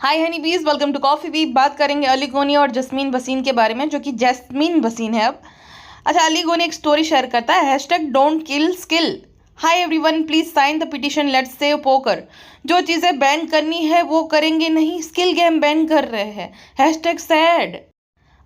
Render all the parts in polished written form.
हाय हनी बीज, welcome to coffee we. बात करेंगे अली गोनी और जस्मीन वसीम के बारे में, जो कि जैस्मीन वसीम है अब। अच्छा, अली गोनी एक स्टोरी शेयर करता है, hashtag don't kill skill. Hi everyone, please sign the petition, let's save poker. जो चीज़ें बैन करनी है वो करेंगे नहीं, स्किल गेम बैन कर रहे हैं, हैशटैग सैड।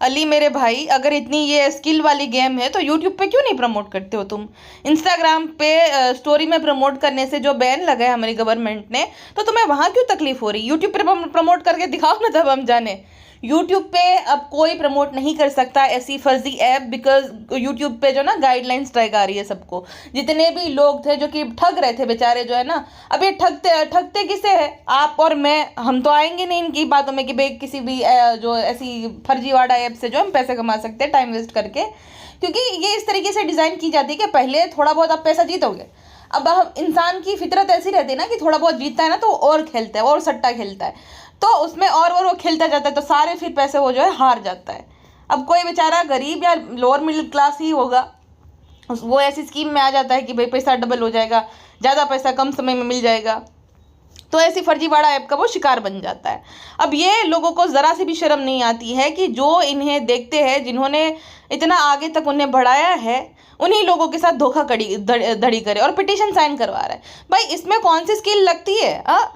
अली मेरे भाई, अगर इतनी ये स्किल वाली गेम है तो यूट्यूब पे क्यों नहीं प्रमोट करते हो तुम? इंस्टाग्राम पे स्टोरी में प्रमोट करने से जो बैन लगा है हमारी गवर्नमेंट ने, तो तुम्हें वहां क्यों तकलीफ हो रही? यूट्यूब पे प्रमोट करके दिखाओ ना, तब हम जाने। यूट्यूब पे अब कोई प्रमोट नहीं कर सकता ऐसी फर्जी ऐप, बिकॉज यूट्यूब पे जो ना गाइडलाइन स्ट्राइक आ रही है सबको। जितने भी लोग थे जो कि ठग रहे थे बेचारे, जो है ना, अब ये ठगते ठगते किसे है? आप और मैं, हम तो आएंगे नहीं इनकी बातों में कि भाई किसी भी जो ऐसी फर्जीवाड़ा ऐप से जो हम पैसे कमा सकते हैं टाइम वेस्ट करके। क्योंकि ये इस तरीके से डिज़ाइन की जाती है कि पहले थोड़ा बहुत आप पैसा जीतोगे। अब हम इंसान की फितरत ऐसी रहती है ना कि थोड़ा बहुत जीतता है ना तो और खेलता है और सट्टा खेलता है, तो उसमें और वो खेलता जाता है, तो सारे फिर पैसे वो जो है हार जाता है। अब कोई बेचारा गरीब या लोअर मिडिल क्लास ही होगा, वो ऐसी स्कीम में आ जाता है कि भाई पैसा डबल हो जाएगा, ज़्यादा पैसा कम समय में मिल जाएगा, तो ऐसी फर्जीवाड़ा ऐप का वो शिकार बन जाता है। अब ये लोगों को ज़रा सी भी शर्म नहीं आती है कि जो इन्हें देखते हैं, जिन्होंने इतना आगे तक उन्हें बढ़ाया है, उन्हीं लोगों के साथ धोखाधड़ी धड़ी करे और पिटीशन साइन करवा रहा है। भाई इसमें कौन सी स्किल लगती है? हाँ,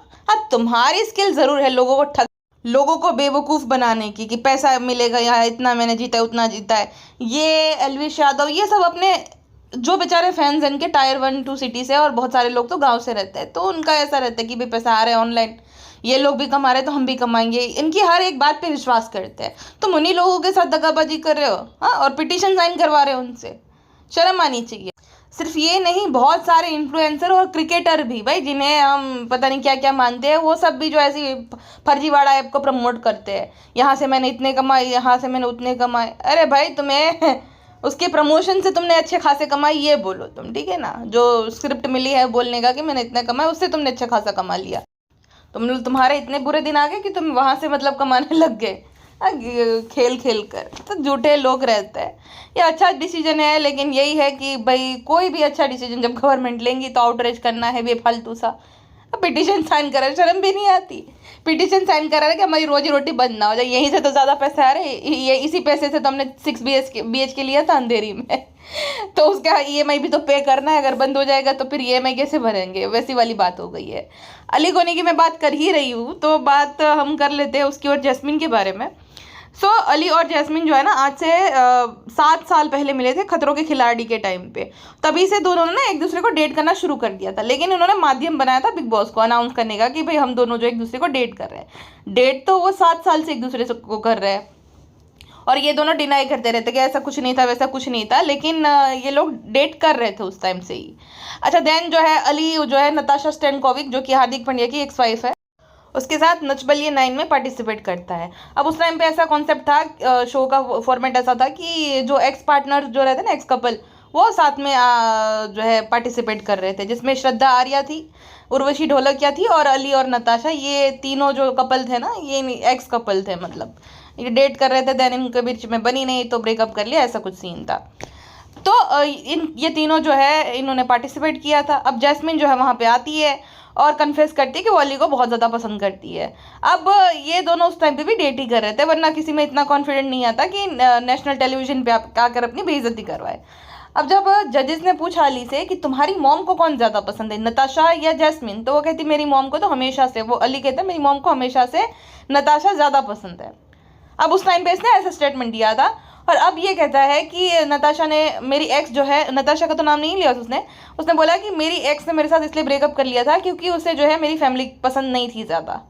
तुम्हारी स्किल ज़रूर है लोगों को लोगों को बेवकूफ़ बनाने की, कि पैसा मिलेगा, यहाँ इतना मैंने जीता है, उतना जीता है। ये एलविश यादव, ये सब अपने जो बेचारे फैंस हैं इनके टायर 1-2 सिटी से, और बहुत सारे लोग तो गांव से रहते हैं, तो उनका ऐसा रहता है कि भाई पैसा आ रहा है ऑनलाइन, ये लोग भी कमा रहे हैं तो हम भी कमाएंगे, इनकी हर एक बात पे विश्वास करते हैं। तुम उन्हीं लोगों के साथ दगाबाजी कर रहे हो, हाँ, और पिटीशन साइन करवा रहे हो उनसे। शर्म आनी चाहिए। सिर्फ ये नहीं, बहुत सारे इन्फ्लुएंसर और क्रिकेटर भी भाई, जिन्हें हम पता नहीं क्या क्या मानते हैं, वो सब भी जो ऐसी फर्जीवाड़ा ऐप को प्रमोट करते हैं। यहाँ से मैंने इतने कमाए, यहाँ से मैंने उतने कमाए। अरे भाई, तुम्हें उसके प्रमोशन से तुमने अच्छे खासे कमाई, ये बोलो तुम, ठीक है ना? जो स्क्रिप्ट मिली है बोलने का कि मैंने इतना कमाया, उससे तुमने अच्छा खासा कमा लिया। तुम्हारे इतने बुरे दिन आ गए कि तुम वहां से मतलब कमाने लग गए खेल खेल कर। तो झूठे लोग रहते हैं। ये अच्छा डिसीजन है, लेकिन यही है कि भाई कोई भी अच्छा डिसीजन जब गवर्नमेंट लेंगी तो आउटरीच करना है बेफालतू सा। पिटीशन साइन करा, शर्म भी नहीं आती? पिटीशन साइन करा है कि हमारी रोजी रोटी बंद ना हो जाए, यहीं से तो ज़्यादा पैसे आ रहे, ये इसी पैसे से तो हमने 6 BHK लिया था अंधेरी में तो उसका EMI भी तो पे करना है, अगर बंद हो जाएगा तो फिर EMI कैसे भरेंगे? वैसी वाली बात हो गई है। अली गोनी की मैं बात कर ही रही हूँ तो बात हम कर लेते हैं उसकी और जैस्मीन के बारे में। अली और जैस्मीन जो है ना, आज से 7 साल पहले मिले थे खतरों के खिलाड़ी के टाइम पे। तभी से दोनों ने ना एक दूसरे को डेट करना शुरू कर दिया था, लेकिन उन्होंने माध्यम बनाया था बिग बॉस को अनाउंस करने का कि भाई हम दोनों जो एक दूसरे को डेट कर रहे हैं। डेट तो वो 7 साल से एक दूसरे को कर रहे हैं, और ये दोनों डिनाई करते रहते कि ऐसा कुछ नहीं था, वैसा कुछ नहीं था, लेकिन ये लोग डेट कर रहे थे उस टाइम से ही। अच्छा, देन जो है अली जो है नताशा स्टैनकोविक, जो कि हार्दिक पांड्या की एक्स वाइफ है, उसके साथ नच बलिए 9 में पार्टिसिपेट करता है। अब उस टाइम पे ऐसा कॉन्सेप्ट था, शो का फॉर्मेट ऐसा था कि जो एक्स पार्टनर जो रहते ना, एक्स कपल, वो साथ में जो है पार्टिसिपेट कर रहे थे, जिसमें श्रद्धा आर्या थी, उर्वशी ढोलकिया थी, और अली और नताशा, ये तीनों जो कपल थे ना, ये एक्स कपल थे, मतलब ये डेट कर रहे थे। देन इनके बीच में बनी नहीं तो ब्रेकअप कर लिया, ऐसा कुछ सीन था। तो ये तीनों जो है इन्होंने पार्टिसिपेट किया था। अब जैस्मिन जो है वहाँ पे आती है और कन्फेस करती है कि वो अली को बहुत ज़्यादा पसंद करती है। अब ये दोनों उस टाइम पे भी डेट ही कर रहे थे, वरना किसी में इतना कॉन्फिडेंट नहीं आता कि नेशनल टेलीविजन पे आकर अपनी बेइज्जती करवाए। अब जब जजेस ने पूछा अली से कि तुम्हारी मॉम को कौन ज़्यादा पसंद है, नताशा या जैस्मिन, तो वो कहती मेरी मॉम को तो हमेशा से, वो अली कहते मेरी मॉम को हमेशा से नताशा ज़्यादा पसंद है। अब उस टाइम पे इसने ऐसा स्टेटमेंट दिया था। और अब ये कहता है कि नताशा ने, मेरी एक्स जो है, नताशा का तो नाम नहीं लिया उसने बोला कि मेरी एक्स ने मेरे साथ इसलिए ब्रेकअप कर लिया था क्योंकि उसे जो है मेरी फैमिली पसंद नहीं थी ज़्यादा।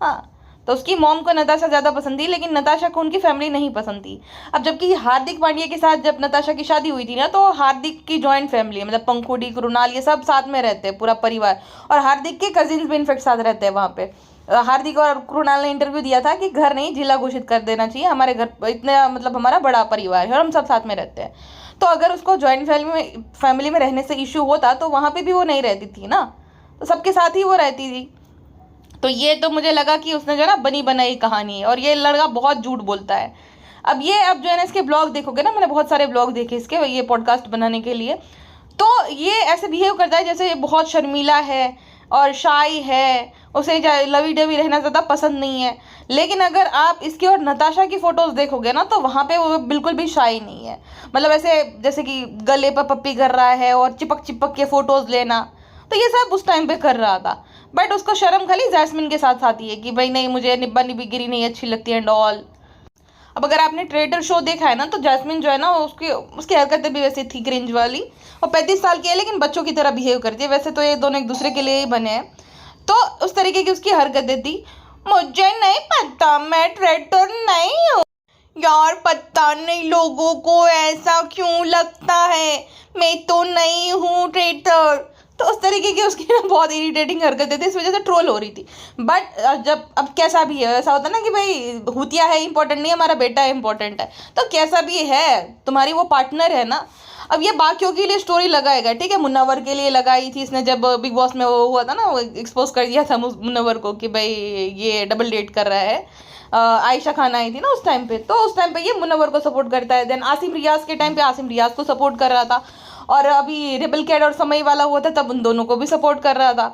हाँ, तो उसकी मॉम को नताशा ज़्यादा पसंद थी, लेकिन नताशा को उनकी फैमिली नहीं पसंद थी। अब जबकि हार्दिक पांड्या के साथ जब नताशा की शादी हुई थी ना, तो हार्दिक की जॉइंट फैमिली है, मतलब पंखुड़ी, कृणाल, ये सब साथ में रहते हैं, पूरा परिवार, और हार्दिक के कजिन्स भी इनफेक्ट साथ रहते हैं वहाँ पे। हार्दिक और कृणाल ने इंटरव्यू दिया था कि घर नहीं, जिला घोषित कर देना चाहिए, हमारे घर इतना मतलब हमारा बड़ा परिवार है और हम सब साथ में रहते हैं। तो अगर उसको जॉइंट फैमिली में रहने से इशू होता तो वहाँ पे भी वो नहीं रहती थी ना, तो सबके साथ ही वो रहती थी। तो ये तो मुझे लगा कि उसने जो है ना बनी बनाई कहानी है, और ये लड़का बहुत झूठ बोलता है। अब जो है ना इसके ब्लॉग देखोगे ना, मैंने बहुत सारे ब्लॉग देखे इसके, ये पॉडकास्ट बनाने के लिए, तो ये ऐसे बिहेव करता है जैसे ये बहुत शर्मीला है, और शाई है, उसे लवी डवी रहना ज़्यादा पसंद नहीं है। लेकिन अगर आप इसकी और नताशा की फ़ोटोज़ देखोगे ना तो वहाँ पे वो बिल्कुल भी शाई नहीं है। मतलब ऐसे जैसे कि गले पर पप्पी कर रहा है और चिपक चिपक के फ़ोटोज़ लेना, तो ये सब उस टाइम पे कर रहा था। बट उसको शर्म खाली जैस्मिन के साथ आती है कि भाई नहीं, मुझे निब्बा निब्बी गिरी नहीं अच्छी लगती एंड ऑल। अब अगर आपने ट्रेडर शो देखा है ना तो जैस्मिन जो है ना उसकी उसकी हरकतें भी वैसे थी क्रिंज वाली। और 35 साल की है लेकिन बच्चों की तरह बिहेव करती है। वैसे तो ये दोनों एक दूसरे के लिए ही बने हैं, तो उस तरीके की उसकी हरकतें थी। मुझे नहीं पता, मैं ट्रेडर नहीं हूँ यार, पता नहीं लोगों को ऐसा क्यों लगता है, मैं तो नहीं हूँ ट्रेडर। तो उस तरीके की उसकी ना बहुत इरिटेटिंग हरकतें थी, इस वजह से ट्रोल हो रही थी। बट जब अब कैसा भी है, ऐसा होता है ना कि भाई हुतिया है इंपॉर्टेंट नहीं, हमारा बेटा इंपॉर्टेंट है। तो कैसा भी है, तुम्हारी वो पार्टनर है ना। अब ये बाकियों के लिए स्टोरी लगाएगा, ठीक है, मुन्नवर के लिए लगाई थी इसने, जब बिग बॉस में वो हुआ था ना, वो एक्सपोज कर दिया था मुन्नवर को कि भाई ये डबल डेट कर रहा है। आयशा खान आई थी ना उस टाइम पे, तो उस टाइम पे ये मुन्नवर को सपोर्ट करता है। देन आसिम रियाज के टाइम पे आसिम रियाज को सपोर्ट कर रहा था। और अभी रिबल कैट और समय वाला हुआ था तब उन दोनों को भी सपोर्ट कर रहा था।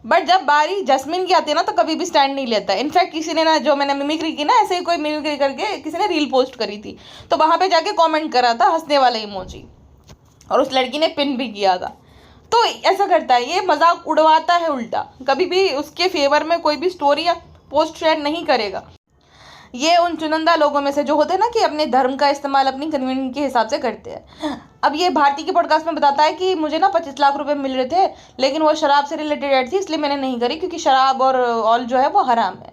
बट जब बारी जैस्मिन की आती है ना तो कभी भी स्टैंड नहीं लेता। इनफैक्ट किसी ने ना, जो मैंने मिमिक्री की ना, ऐसे ही कोई मिमिक्री करके किसी ने रील पोस्ट करी थी, तो वहाँ पे जाके कमेंट करा था हंसने वाला इमोजी, और उस लड़की ने पिन भी किया था। तो ऐसा करता है, ये मजाक उड़वाता है उल्टा, कभी भी उसके फेवर में कोई भी स्टोरी या पोस्ट शेयर नहीं करेगा। ये उन चुनिंदा लोगों में से जो होते हैं ना कि अपने धर्म का इस्तेमाल अपनी कन्वीनियंस के हिसाब से करते हैं। अब ये भारती के पॉडकास्ट में बताता है कि मुझे ना 25 लाख रुपए मिल रहे थे, लेकिन वो शराब से रिलेटेड एड थी, इसलिए मैंने नहीं करी, क्योंकि शराब और ऑल जो है वो हराम है।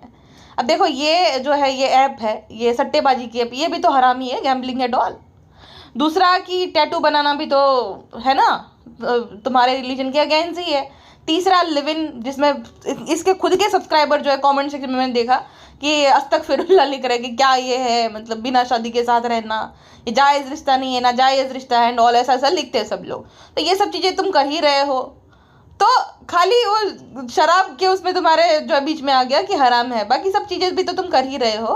अब देखो ये जो है ये ऐप है, ये सट्टेबाजी की ऐप, ये भी तो हराम ही है, गैम्बलिंग एंड ऑल। दूसरा कि टैटू बनाना भी तो है ना, तुम्हारे रिलीजन के अगेंस्ट ही है। तीसरा लिव इन, जिसमें इसके खुद के सब्सक्राइबर जो है कमेंट सेक्शन में मैंने देखा कि अस्तगफिरुल्लाह लिख रहे हैं कि क्या ये है, मतलब बिना शादी के साथ रहना, ये जायज़ रिश्ता नहीं है, ना जायज़ रिश्ता है एंड ऑल, ऐसा ऐसा लिखते हैं सब लोग। तो ये सब चीज़ें तुम कर ही रहे हो, तो खाली वो शराब के उसमें तुम्हारे जो बीच में आ गया कि हराम है, बाकी सब चीज़ें भी तो तुम कर ही रहे हो।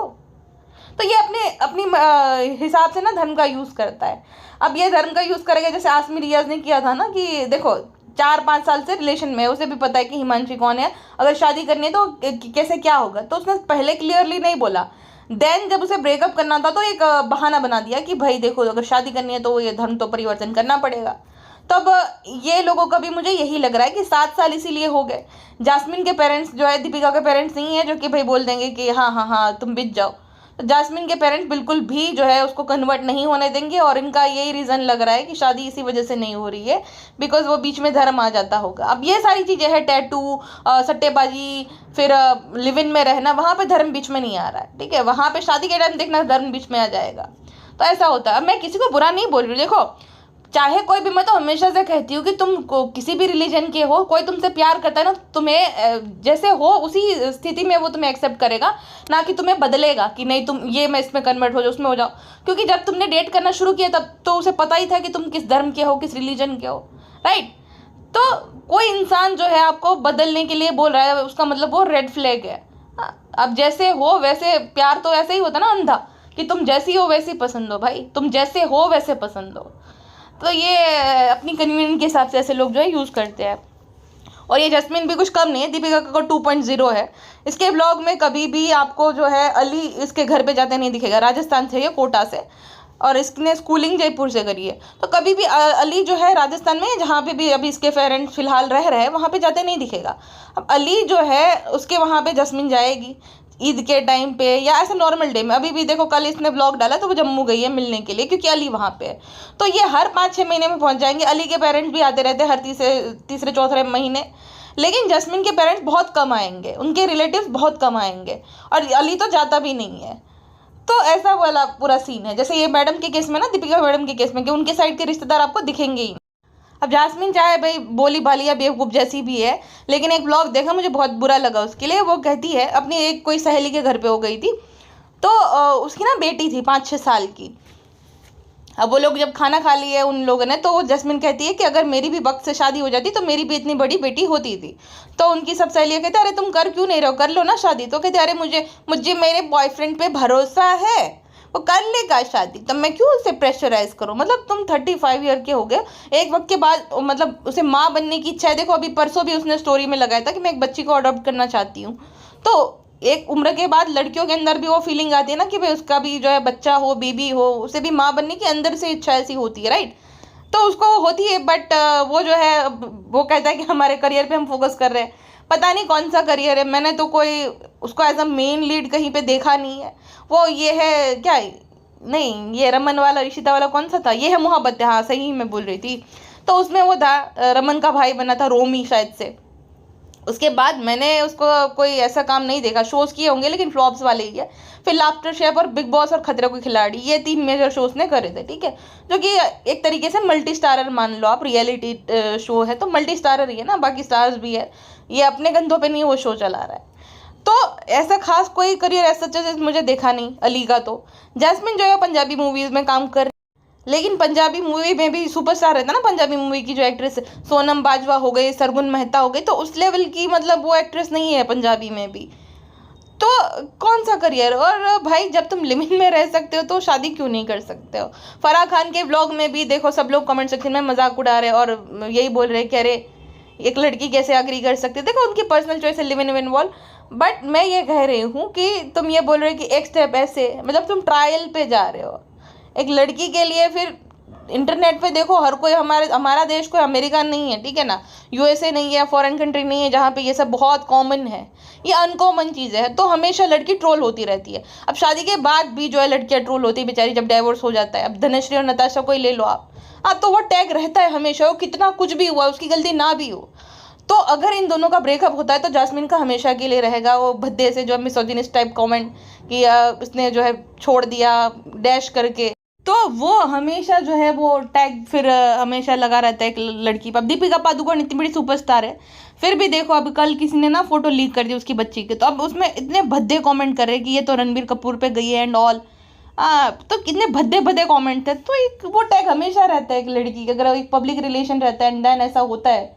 तो ये अपने अपनी हिसाब से ना धर्म का यूज़ करता है। अब ये धर्म का यूज़ करेगा, जैसे आसमी रियाज ने किया था ना कि देखो 4-5 साल से रिलेशन में है, उसे भी पता है कि हिमांशी कौन है, अगर शादी करनी है तो कैसे क्या होगा, तो उसने पहले क्लियरली नहीं बोला। देन जब उसे ब्रेकअप करना था तो एक बहाना बना दिया कि भाई देखो अगर शादी करनी है तो ये धर्म तो परिवर्तन करना पड़ेगा। तब ये लोगों का भी मुझे यही लग रहा है कि 7 साल इसीलिए हो गए। जास्मिन के पेरेंट्स जो है, दीपिका के पेरेंट्स नहीं है जो कि भाई बोल देंगे कि हाँ हाँ हाँ तुम बिक जाओ। तो जास्मिन के पेरेंट्स बिल्कुल भी जो है उसको कन्वर्ट नहीं होने देंगे, और इनका यही रीज़न लग रहा है कि शादी इसी वजह से नहीं हो रही है, बिकॉज वो बीच में धर्म आ जाता होगा। अब ये सारी चीज़ें हैं, टैटू, सट्टेबाजी, फिर लिव इन में रहना, वहाँ पे धर्म बीच में नहीं आ रहा है, ठीक है। वहाँ पे शादी के टाइम देखना धर्म बीच में आ जाएगा, तो ऐसा होता है। अब मैं किसी को बुरा नहीं बोल रही हूँ, देखो चाहे कोई भी, मैं तो हमेशा से कहती हूँ कि तुम किसी भी रिलीजन के हो, कोई तुमसे प्यार करता है ना, तुम्हें जैसे हो उसी स्थिति में वो तुम्हें एक्सेप्ट करेगा, ना कि तुम्हें बदलेगा कि नहीं तुम ये मैं इसमें कन्वर्ट हो जाओ उसमें हो जाओ। क्योंकि जब तुमने डेट करना शुरू किया तब तो उसे पता ही था कि तुम किस धर्म के हो, किस रिलीजन के हो, राइट। तो कोई इंसान जो है आपको बदलने के लिए बोल रहा है, उसका मतलब वो रेड फ्लैग है। अब जैसे हो वैसे, प्यार तो ऐसे ही होता ना अंधा, कि तुम जैसी हो वैसी पसंद हो, भाई तुम जैसे हो वैसे पसंद हो। तो ये अपनी कन्वीनियंस के हिसाब से ऐसे लोग जो है यूज़ करते हैं। और ये जैस्मिन भी कुछ कम नहीं है, दीपिका का 2.0 है। इसके ब्लॉग में कभी भी आपको जो है अली इसके घर पे जाते नहीं दिखेगा। राजस्थान से, ये कोटा से, और इसने स्कूलिंग जयपुर से करी है। तो कभी भी अली जो है राजस्थान में, जहाँ पे भी अभी इसके पेरेंट्स फिलहाल रह रहे हैं, वहाँ पे जाते नहीं दिखेगा। अब अली जो है उसके वहाँ पे जस्मिन जाएगी ईद के टाइम पे या ऐसे नॉर्मल डे में। अभी भी देखो कल इसने ब्लॉग डाला तो वो जम्मू गई है मिलने के लिए, क्योंकि अली वहाँ पे है। तो ये हर 5-6 महीने में पहुँच जाएंगे। अली के पेरेंट्स भी आते रहते हैं हर तीसरे चौथे महीने, लेकिन जस्मिन के पेरेंट्स बहुत कम आएंगे, उनके रिलेटिव्स बहुत कम आएंगे, और अली तो जाता भी नहीं है। तो ऐसा वाला पूरा सीन है, जैसे ये मैडम के केस में ना, दीपिका मैडम के केस में, कि उनके साइड के रिश्तेदार आपको दिखेंगे ही। अब जास्मिन चाहे भाई बोली भाली या बेवकूफ़ जैसी भी है, लेकिन एक ब्लॉग देखा मुझे बहुत बुरा लगा उसके लिए। वो कहती है अपनी एक कोई सहेली के घर पे हो गई थी, तो उसकी ना बेटी थी 5-6 साल की। अब वो लोग जब खाना खा लिए उन लोगों ने, तो वो जस्मिन कहती है कि अगर मेरी भी वक्त से शादी हो जाती तो मेरी भी इतनी बड़ी बेटी होती थी। तो उनकी सब सहेलियाँ कहते अरे तुम कर क्यों नहीं रहो, कर लो ना शादी। तो कहते अरे मुझे मेरे बॉयफ्रेंड पे भरोसा है, वो कर लेगा शादी, तो मैं क्यों उसे प्रेशराइज करूँ। मतलब तुम 35 ईयर के हो गए, एक वक्त के बाद मतलब उसे माँ बनने की इच्छा है। देखो अभी परसों भी उसने स्टोरी में लगाया था कि मैं एक बच्ची को अडॉप्ट करना चाहती हूँ। तो एक उम्र के बाद लड़कियों के अंदर भी वो फीलिंग आती है ना कि भाई उसका भी जो है बच्चा हो, बेबी हो, उसे भी माँ बनने की अंदर से इच्छा ऐसी होती है, राइट। तो उसको होती है, बट वो जो है वो कहता है कि हमारे करियर पे हम फोकस कर रहे हैं। पता नहीं कौन सा करियर है, मैंने तो कोई उसको एज अ मेन लीड कहीं पे देखा नहीं है। वो ये है क्या है? नहीं, ये रमन वाला ऋषिता वाला कौन सा था, ये है मोहब्बत है, हाँ सही मैं बोल रही थी। तो उसमें वो था रमन का भाई बना था रोमी शायद से। उसके बाद मैंने उसको कोई ऐसा काम नहीं देखा, शोज किए होंगे लेकिन फ्लॉप्स वाले ही है। फिर लाफ्टर शेफ और बिग बॉस और खतरों के खिलाड़ी, ये 3 मेजर शोज ने करे थे, ठीक है। जो कि एक तरीके से मल्टी स्टारर मान लो आप, रियलिटी शो है तो मल्टी स्टारर ही है ना, बाकी स्टार्स भी है। ये अपने कंधों पे नहीं वो शो चला रहा है। तो ऐसा खास कोई करियर ऐसा मुझे देखा नहीं अली का। तो जैस्मिन जो है पंजाबी मूवीज में काम कर, लेकिन पंजाबी मूवी में भी सुपरस्टार रहता ना पंजाबी मूवी की जो एक्ट्रेस, सोनम बाजवा हो गई, सरगुन मेहता हो गई, तो उस लेवल की मतलब वो एक्ट्रेस नहीं है पंजाबी में भी। तो कौन सा करियर। और भाई जब तुम लिमिट में रह सकते हो तो शादी क्यों नहीं कर सकते हो। फराह खान के व्लॉग में भी देखो सब लोग कमेंट सेक्शन में मजाक उड़ा रहे और यही बोल रहे कि अरे एक लड़की कैसे अग्री कर सकती है। देखो उनकी पर्सनल चॉइस है, लिव इन इन्वॉल्व। बट मैं ये कह रही हूँ कि तुम ये बोल रहे हो कि एक स्टेप ऐसे, मतलब तुम ट्रायल पे जा रहे हो एक लड़की के लिए। फिर इंटरनेट पे देखो हर कोई, हमारा देश कोई अमेरिका नहीं है, ठीक है ना, यूएसए नहीं है, फॉरेन कंट्री नहीं है जहाँ पे ये सब बहुत कॉमन है। ये अनकॉमन चीज़ें हैं, तो हमेशा लड़की ट्रोल होती रहती है। अब शादी के बाद भी जो है लड़कियाँ ट्रोल होती है बेचारी, जब डाइवोर्स हो जाता है। अब धनश्री और नताशा को ही ले लो आप, हाँ तो वो टैग रहता है हमेशा, वो कितना कुछ भी हुआ उसकी गलती ना भी हो। तो अगर इन दोनों का ब्रेकअप होता है तो जास्मिन का हमेशा के लिए रहेगा वो भद्दे से जो मिसोजिनिस्ट टाइप कमेंट कि इसने जो है छोड़ दिया डैश करके, तो वो हमेशा जो है वो टैग फिर हमेशा लगा रहता है एक लड़की पर। दीपिका पादुकोण इतनी बड़ी सुपरस्टार है, फिर भी देखो अब कल किसी ने ना फोटो लीक कर दी उसकी बच्ची के, तो अब उसमें इतने भद्दे कमेंट कर रहे हैं कि ये तो रणबीर कपूर पे गई है एंड ऑल। तो कितने भद्दे भद्दे कमेंट थे। तो एक वो टैग हमेशा रहता है एक लड़की का, अगर एक पब्लिक रिलेशन रहता है एंड देन ऐसा होता है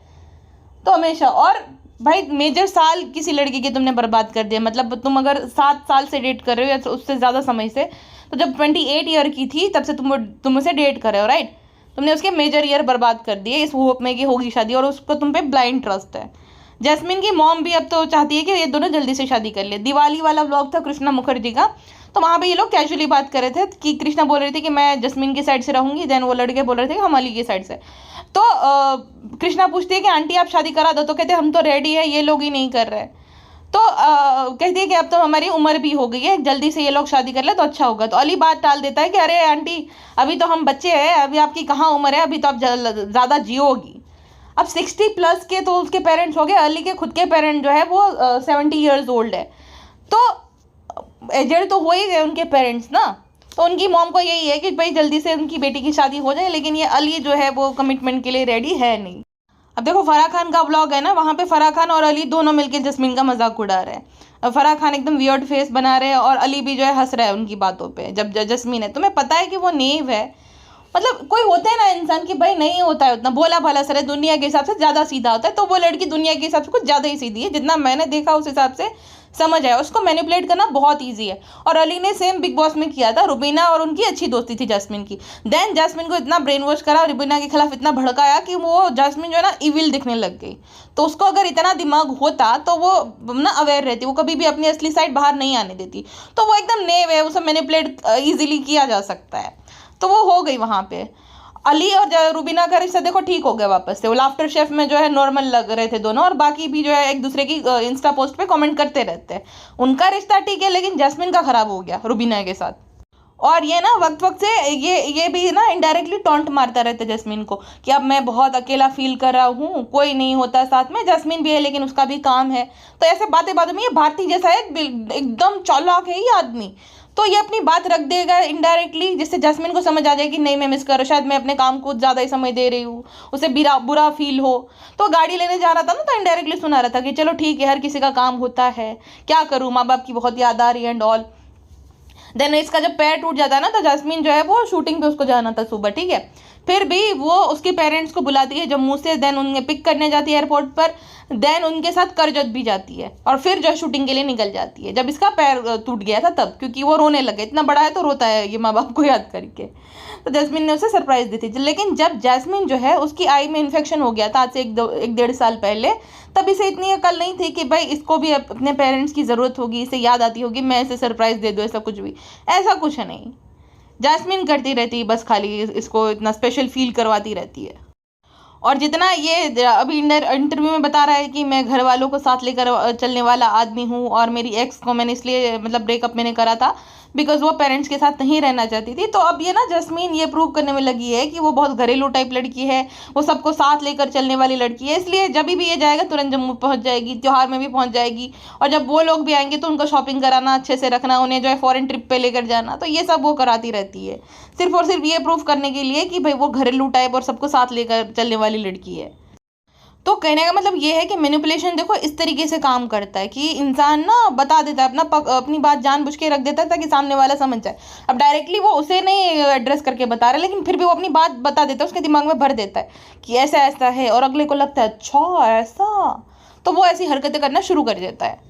तो हमेशा। और भाई मेजर साल किसी लड़की के तुमने बर्बाद कर दिया। मतलब तुम अगर 7 साल से डेट कर रहे हो या उससे ज़्यादा समय से, तो जब 28 ईयर की थी तब से तुम उसे डेट कर रहे हो, राइट। तुमने उसके मेजर ईयर बर्बाद कर दिए इस होप में कि होगी शादी, और उसको तुम पे ब्लाइंड ट्रस्ट है। जैस्मिन की मॉम भी अब तो चाहती है कि ये दोनों जल्दी से शादी कर ले। दिवाली वाला व्लॉग था कृष्णा मुखर्जी का, तो वहाँ पे ये लोग कैजुअली बात कर रहे थे कि कृष्णा बोल रही थी कि मैं जस्मीन की साइड से रहूंगी, देन वो लड़के बोल रहे थे कि हम अली की साइड से। तो कृष्णा पूछती है कि आंटी आप शादी करा दो, तो कहते हम तो रेडी है, ये लोग ही नहीं कर रहे। तो कहती है कि अब तो हमारी उम्र भी हो गई है, जल्दी से ये लोग शादी कर ले तो अच्छा होगा। तो अली बात टाल देता है कि अरे आंटी अभी तो हम बच्चे हैं, अभी आपकी कहाँ उम्र है, अभी तो आप ज़्यादा जियोगी। अब 60+ के तो उसके पेरेंट्स हो गए, अली के खुद के पेरेंट जो है वो 70 ईयर्स ओल्ड है, तो एजेड तो हो ही गए उनके पेरेंट्स ना। तो उनकी मॉम को यही है कि भाई जल्दी से उनकी बेटी की शादी हो जाए, लेकिन ये अली जो है वो कमिटमेंट के लिए रेडी है नहीं। अब देखो फराह खान का व्लॉग है ना, वहाँ पे फराह खान और अली दोनों मिलकर जस्मीन का मजाक उड़ा रहे हैं। अब फराह खान एकदम वियर्ड फेस बना रहे हैं और अली भी जो है हंस रहा है उनकी बातों पे। जब जस्मीन है, तुम्हें पता है कि वो नेव है, मतलब कोई होता है ना इंसान की भाई नहीं होता है उतना भोला भाला सर है, दुनिया के हिसाब से ज़्यादा सीधा होता है, तो वो लड़की दुनिया के हिसाब से कुछ ज़्यादा ही सीधी है, जितना मैंने देखा उस हिसाब से समझ आया। उसको मैनिपुलेट करना बहुत ईजी है, और अली ने सेम बिग बॉस में किया था। रुबीना और उनकी अच्छी दोस्ती थी जैस्मिन की, देन जैस्मिन को इतना ब्रेन वॉश करा, रुबीना के खिलाफ इतना भड़काया कि वो जैस्मिन जो है ना इविल दिखने लग गई। तो उसको अगर इतना दिमाग होता तो वो ना अवेयर रहती, वो कभी भी अपनी असली साइड बाहर नहीं आने देती। तो वो एकदम नेव है, उसे मैनिपुलेट ईजिली किया जा सकता है, तो वो हो गई वहाँ पे। अली और रुबीना का रिश्ता देखो ठीक हो गया वापस से, वो लाफ्टर शेफ में जो है नॉर्मल लग रहे थे दोनों, और बाकी भी जो है एक दूसरे की इंस्टा पोस्ट पे कमेंट करते रहते हैं। उनका रिश्ता ठीक है, लेकिन जैस्मिन का खराब हो गया रुबीना के साथ। और ये ना वक्त वक्त से ये भी ना इनडायरेक्टली टॉन्ट मारता रहता है जैस्मिन को कि अब मैं बहुत अकेला फील कर रहा हूँ, कोई नहीं होता साथ में। जैस्मिन भी है लेकिन उसका भी काम है, तो ऐसे बातें बातों में ये भारती जैसा है, एकदम चालाक है ये आदमी। तो ये अपनी बात रख देगा इनडायरेक्टली, जिससे जैस्मिन को समझ आ जाए कि नहीं मैं मिस कर रहा हूँ, शायद मैं अपने काम को ज़्यादा ही समय दे रही हूँ, उसे बुरा फील हो। तो गाड़ी लेने जा रहा था ना, तो इनडायरेक्टली सुना रहा था कि चलो ठीक है हर किसी का काम होता है, क्या करूँ, माँ बाप की बहुत याद आ रही है एंड ऑल। देन इसका जब पैर टूट जाता है ना, तो जैस्मिन जो है वो शूटिंग पे उसको जाना था सुबह, ठीक है। फिर भी वो उसके पेरेंट्स को बुलाती है जम्मू से, देन उन्हें पिक करने जाती है एयरपोर्ट पर, देन उनके साथ करजत भी जाती है और फिर जो शूटिंग के लिए निकल जाती है। जब इसका पैर टूट गया था तब, क्योंकि वो रोने लगे, इतना बड़ा है तो रोता है ये माँ बाप को याद करके। तो जैस्मिन ने उसे सरप्राइज दी थी। लेकिन जब जैस्मिन जो है उसकी आई में इन्फेक्शन हो गया था आज से एक डेढ़ साल पहले, तब इसे इतनी अकल नहीं थी कि भाई इसको भी अपने पेरेंट्स की ज़रूरत होगी, इसे याद आती होगी, मैं इसे सरप्राइज दे दूँ, ऐसा कुछ भी, ऐसा कुछ नहीं। जैस्मिन करती रहती है बस, खाली इसको इतना स्पेशल फील करवाती रहती है। और जितना ये अभी इंटरव्यू में बता रहा है कि मैं घर वालों को साथ लेकर चलने वाला आदमी हूँ और मेरी एक्स को मैंने इसलिए मतलब ब्रेकअप मैंने करा था बिकॉज वो पेरेंट्स के साथ नहीं रहना चाहती थी। तो अब ये ना जैस्मीन ये प्रूव करने में लगी है कि वो बहुत घरेलू टाइप लड़की है, वो सबको साथ लेकर चलने वाली लड़की है, इसलिए जब भी ये जाएगा तुरंत जम्मू पहुंच जाएगी, त्योहार में भी पहुंच जाएगी, और जब वो लोग भी आएंगे तो उनको शॉपिंग कराना, अच्छे से रखना, उन्हें जो है फॉरेन ट्रिप पे लेकर जाना, तो ये सब वो कराती रहती है सिर्फ और सिर्फ ये प्रूव करने के लिए कि भाई वो घरेलू टाइप और सबको साथ लेकर चलने वाली लड़की है। तो कहने का मतलब ये है कि मैनिपुलेशन देखो इस तरीके से काम करता है कि इंसान ना बता देता है अपनी बात जानबूझ के रख देता है ताकि सामने वाला समझ जाए। अब डायरेक्टली वो उसे नहीं एड्रेस करके बता रहा है, लेकिन फिर भी वो अपनी बात बता देता है, उसके दिमाग में भर देता है कि ऐसा ऐसा है, और अगले को लगता है अच्छा ऐसा, तो वो ऐसी हरकतें करना शुरू कर देता है।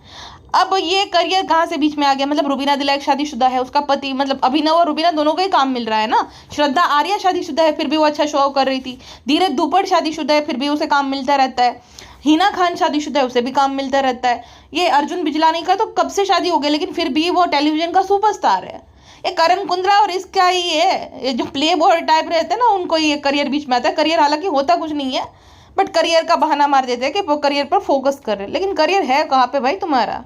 अब ये करियर कहाँ से बीच में आ गया, मतलब रुबीना दिलैक शादीशुदा है, उसका पति मतलब अभिनव और रुबीना दोनों को ही काम मिल रहा है ना। श्रद्धा आर्या शादीशुदा है फिर भी वो अच्छा शो कर रही थी, धीरज दुपड़ शादीशुदा है फिर भी उसे काम मिलता रहता है, हिना खान शादीशुदा है उसे भी काम मिलता रहता है, ये अर्जुन बिजलानी का तो कब से शादी हो गई लेकिन फिर भी वो टेलीविजन का सुपरस्टार है। ये करण कुंद्रा और इसका ही है, ये जो प्ले बॉय टाइप रहते हैं ना उनको ये करियर बीच में आता है। करियर हालांकि होता कुछ नहीं है, बट करियर का बहाना मार देते हैं कि वो करियर पर फोकस कर रहे हैं, लेकिन करियर है कहाँ पे भाई तुम्हारा।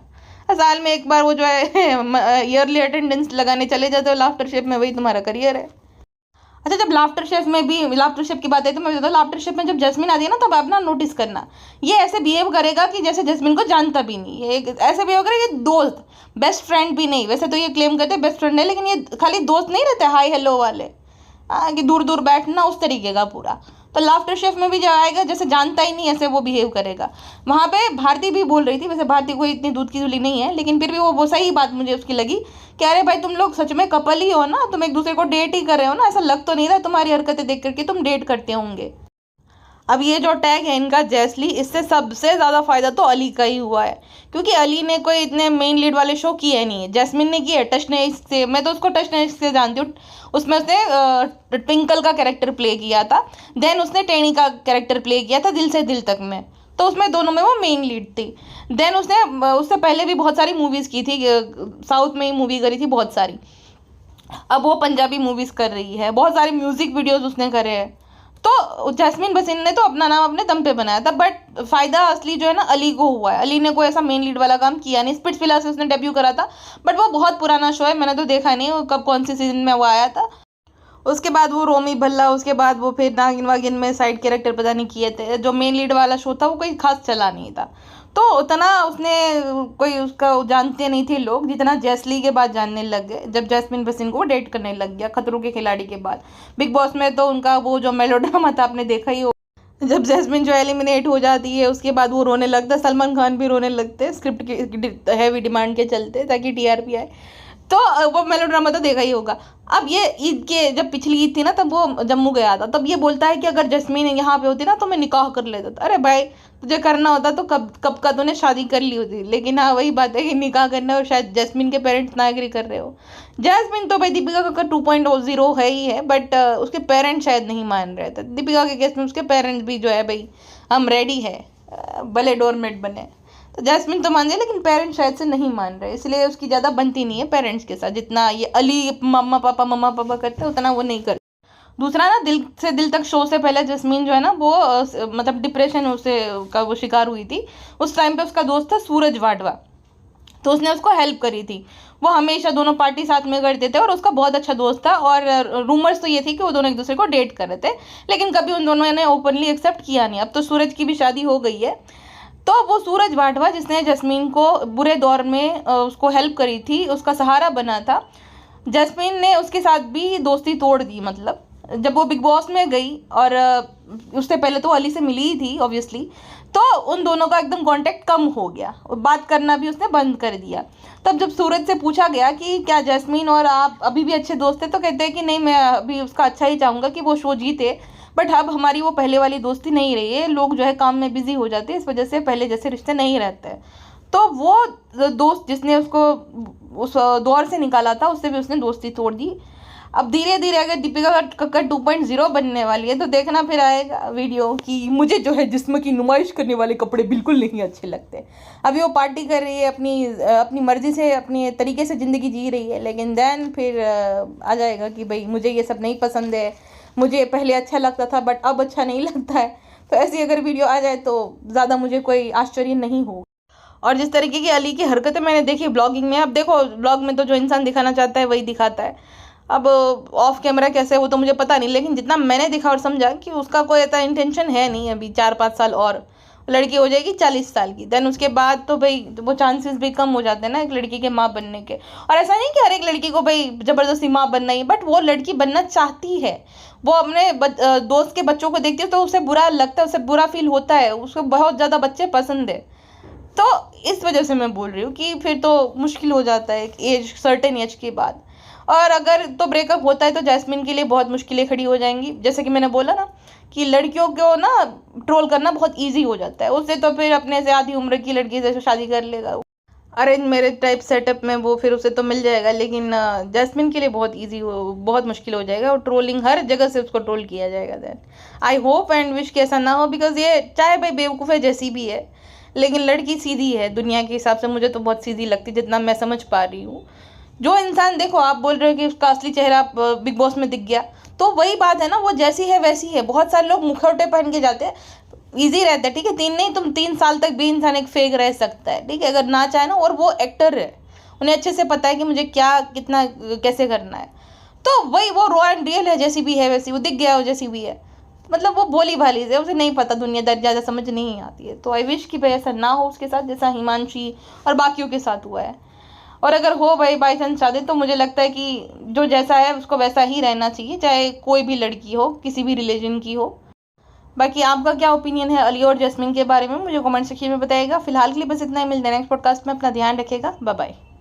साल में एक बार वो जो है ईयरली अटेंडेंस लगाने चले जाते हो लाफ्टर शेफ में, वही तुम्हारा करियर है। अच्छा, जब लाफ्टर शेफ की बात है तो मैं बताता हूँ, लाफ्टर शेफ में जब जैस्मिन आती है ना तब आप ना नोटिस करना, ये ऐसे बिहेव करेगा कि जैसे जैस्मिन को जानता भी नहीं, ये ऐसे बिहेव करेगा कि दोस्त, बेस्ट फ्रेंड भी नहीं। वैसे तो ये क्लेम करते हैं बेस्ट फ्रेंड है, लेकिन ये खाली दोस्त नहीं रहते हाई हेलो वाले, कि दूर दूर बैठना उस तरीके का पूरा। तो लाफ्टर शेफ में भी जो आएगा जैसे जानता ही नहीं, ऐसे वो बिहेव करेगा। वहाँ पे भारती भी बोल रही थी, वैसे भारती कोई इतनी दूध की धुली नहीं है, लेकिन फिर भी वो सही बात मुझे उसकी लगी कि अरे भाई तुम लोग सच में कपल ही हो ना, तुम एक दूसरे को डेट ही कर रहे हो ना, ऐसा लग तो नहीं रहा तुम्हारी हरकतें देख करके तुम डेट करते होंगे। अब ये जो टैग है इनका जैसली, इससे सबसे ज़्यादा फायदा तो अली का ही हुआ है, क्योंकि अली ने कोई इतने मेन लीड वाले शो किए नहीं है, जैस्मिन ने किए टच ने से, मैं तो उसको टच ने से जानती हूँ, उसमें उसने ट्विंकल का कैरेक्टर प्ले किया था, देन उसने टेनी का कैरेक्टर प्ले किया था दिल से दिल तक में, तो उसमें दोनों में वो मेन लीड थी। देन उसने उससे पहले भी बहुत सारी मूवीज़ की थी, साउथ में ही मूवी करी थी बहुत सारी, अब वो पंजाबी मूवीज़ कर रही है, बहुत सारे म्यूज़िक वीडियोज़ उसने करे हैं। तो जैस्मिन बसीन ने तो अपना नाम अपने दम पे बनाया था, बट फायदा असली जो है ना अली को हुआ है। अली ने कोई ऐसा मेन लीड वाला काम किया नहीं, स्पिट्सविला से उसने डेब्यू करा था, बट वो बहुत पुराना शो है, मैंने तो देखा नहीं वो कब कौन से सीजन में वो आया था। उसके बाद वो रोमी भल्ला, उसके बाद वो फिर नागिन वागिन में साइड कैरेक्टर पता नहीं किए थे, जो मेन लीड वाला शो था वो कोई खास चला नहीं था, तो उतना उसने कोई उसका जानते नहीं थे लोग जितना जैसली के बाद जानने लग गए, जब जैस्मिन बसीन को वो डेट करने लग गया खतरों के खिलाड़ी के बाद। बिग बॉस में तो उनका वो जो मेलोड्रामा था आपने देखा ही हो, जब जैस्मिन जो एलिमिनेट हो जाती है उसके बाद वो रोने लगता है, सलमान खान भी रोने लगते हैं स्क्रिप्ट के हैवी डिमांड के चलते ताकि टीआरपी आए, तो वो मेलोड्रामा तो देखा ही होगा। अब ये ईद के जब पिछली ईद थी ना तब वो जम्मू गया था, तब ये बोलता है कि अगर जैस्मीन यहाँ पे होती ना तो मैं निकाह कर लेता था। अरे भाई तुझे करना होता तो कब कब का तूने शादी कर ली होती, लेकिन हाँ वही बात है कि निकाह करना और शायद जैस्मिन के पेरेंट्स ना एग्री कर रहे हो। जैस्मिन तो भाई दीपिका का 2.0 है ही है, बट उसके पेरेंट्स शायद नहीं मान रहे थे। दीपिका के केस में उसके पेरेंट्स भी जो है भाई हम रेडी है भले डोरमेट बने, तो जैस्मिन तो मान जाए लेकिन पेरेंट्स शायद से नहीं मान रहे, इसलिए उसकी ज़्यादा बनती नहीं है पेरेंट्स के साथ, जितना ये अली मम्मा पापा करते हैं उतना वो नहीं करते। दूसरा ना दिल से दिल तक शो से पहले जैस्मिन जो है ना वो मतलब डिप्रेशन उसे का वो शिकार हुई थी। उस टाइम पे उसका दोस्त था सूरज वाडवा, तो उसने उसको हेल्प करी थी। वो हमेशा दोनों पार्टी साथ में करते थे और उसका बहुत अच्छा दोस्त था, और रूमर्स तो ये थी कि वो दोनों एक दूसरे को डेट कर रहे थे, लेकिन कभी उन दोनों ने ओपनली एक्सेप्ट किया नहीं। अब तो सूरज की भी शादी हो गई है, तो वो सूरज वाडवा जिसने जैस्मिन को बुरे दौर में उसको हेल्प करी थी, उसका सहारा बना था, जैस्मिन ने उसके साथ भी दोस्ती तोड़ दी। मतलब जब वो बिग बॉस में गई और उससे पहले तो अली से मिली ही थी ऑब्वियसली, तो उन दोनों का एकदम कांटेक्ट कम हो गया, बात करना भी उसने बंद कर दिया। तब जब सूरज से पूछा गया कि क्या जैस्मिन और आप अभी भी अच्छे दोस्त थे, तो कहते हैं कि नहीं मैं अभी उसका अच्छा ही चाहूँगा कि वो शो जीते, बट अब हमारी वो पहले वाली दोस्ती नहीं रही है, लोग जो है काम में बिजी हो जाते हैं, इस वजह से पहले जैसे रिश्ते नहीं रहते हैं। तो वो दोस्त जिसने उसको उस दौर से निकाला था, उससे भी उसने दोस्ती तोड़ दी। अब धीरे धीरे अगर दीपिका कक्कड़ 2.0 बनने वाली है तो देखना फिर आएगा वीडियो कि मुझे जो है जिस्म की नुमाइश करने वाले कपड़े बिल्कुल नहीं अच्छे लगते। अभी वो पार्टी कर रही है, अपनी मर्जी से अपने तरीके से ज़िंदगी जी रही है, लेकिन देन फिर आ जाएगा कि भाई मुझे ये सब नहीं पसंद है, मुझे पहले अच्छा लगता था बट अब अच्छा नहीं लगता है। तो ऐसी अगर वीडियो आ जाए तो ज़्यादा मुझे कोई आश्चर्य नहीं होगा। और जिस तरीके की अली की हरकतें मैंने देखी ब्लॉगिंग में, अब देखो ब्लॉग में तो जो इंसान दिखाना चाहता है वही दिखाता है, अब ऑफ कैमरा कैसे है वो तो मुझे पता नहीं, लेकिन जितना मैंने देखा और समझा कि उसका कोई ऐसा इंटेंशन है नहीं। अभी 4-5 साल और लड़की हो जाएगी 40 साल की, देन उसके बाद तो भाई वो चांसेस भी कम हो जाते हैं ना एक लड़की के माँ बनने के। और ऐसा नहीं कि हर एक लड़की को भाई ज़बरदस्ती माँ बनना ही, बट वो लड़की बनना चाहती है, वो अपने दोस्त के बच्चों को देखती है तो उसे बुरा लगता है, उसे बुरा फील होता है, उसको बहुत ज़्यादा बच्चे पसंद है। तो इस वजह से मैं बोल रही हूँ कि फिर तो मुश्किल हो जाता है एक सर्टेन एज के बाद। और अगर तो ब्रेकअप होता है तो जैस्मिन के लिए बहुत मुश्किलें खड़ी हो जाएंगी। जैसे कि मैंने बोला ना कि लड़कियों को ना ट्रोल करना बहुत इजी हो जाता है, उससे तो फिर अपने से आधी उम्र की लड़की से शादी कर लेगा, अरेंज मैरिज टाइप सेटअप में वो फिर उसे तो मिल जाएगा, लेकिन जैस्मिन के लिए बहुत इजी बहुत मुश्किल हो जाएगा और ट्रोलिंग हर जगह से उसको ट्रोल किया जाएगा। Then I hope and wish कि ऐसा ना हो, बिकॉज ये चाहे भाई बेवकूफ़ है जैसी भी है, लेकिन लड़की सीधी है दुनिया के हिसाब से, मुझे तो बहुत सीधी लगती जितना मैं समझ पा रही हूँ। जो इंसान, देखो आप बोल रहे हो कि उसका असली चेहरा बिग बॉस में दिख गया, तो वही बात है ना, वो जैसी है वैसी है। बहुत सारे लोग मुखौटे पहन के जाते हैं, ईजी रहता है, ठीक है, 3 साल तक भी इंसान एक फेक रह सकता है, ठीक है, अगर ना चाहे ना, और वो एक्टर है, उन्हें अच्छे से पता है कि मुझे क्या कितना कैसे करना है। तो वही वो रॉ एंड रियल है, जैसी भी है वैसी, वो दिख गया हो जैसी भी है, मतलब वो भोली भाली से, उसे नहीं पता दुनियादारी ज़्यादा समझ नहीं आती है। तो आई विश कि भाई ऐसा ना हो उसके साथ जैसा हिमांशी और बाकियों के साथ हुआ है। और अगर हो भाई बाई चांस शादी, तो मुझे लगता है कि जो जैसा है उसको वैसा ही रहना चाहिए, चाहे कोई भी लड़की हो, किसी भी रिलीजन की हो। बाकी आपका क्या ओपिनियन है अली और जैस्मिन के बारे में, मुझे कमेंट सेक्शन में बताइएगा। फिलहाल के लिए बस इतना ही, मिलते हैं नेक्स्ट पॉडकास्ट में, अपना ध्यान रखिएगा, बाय बाय।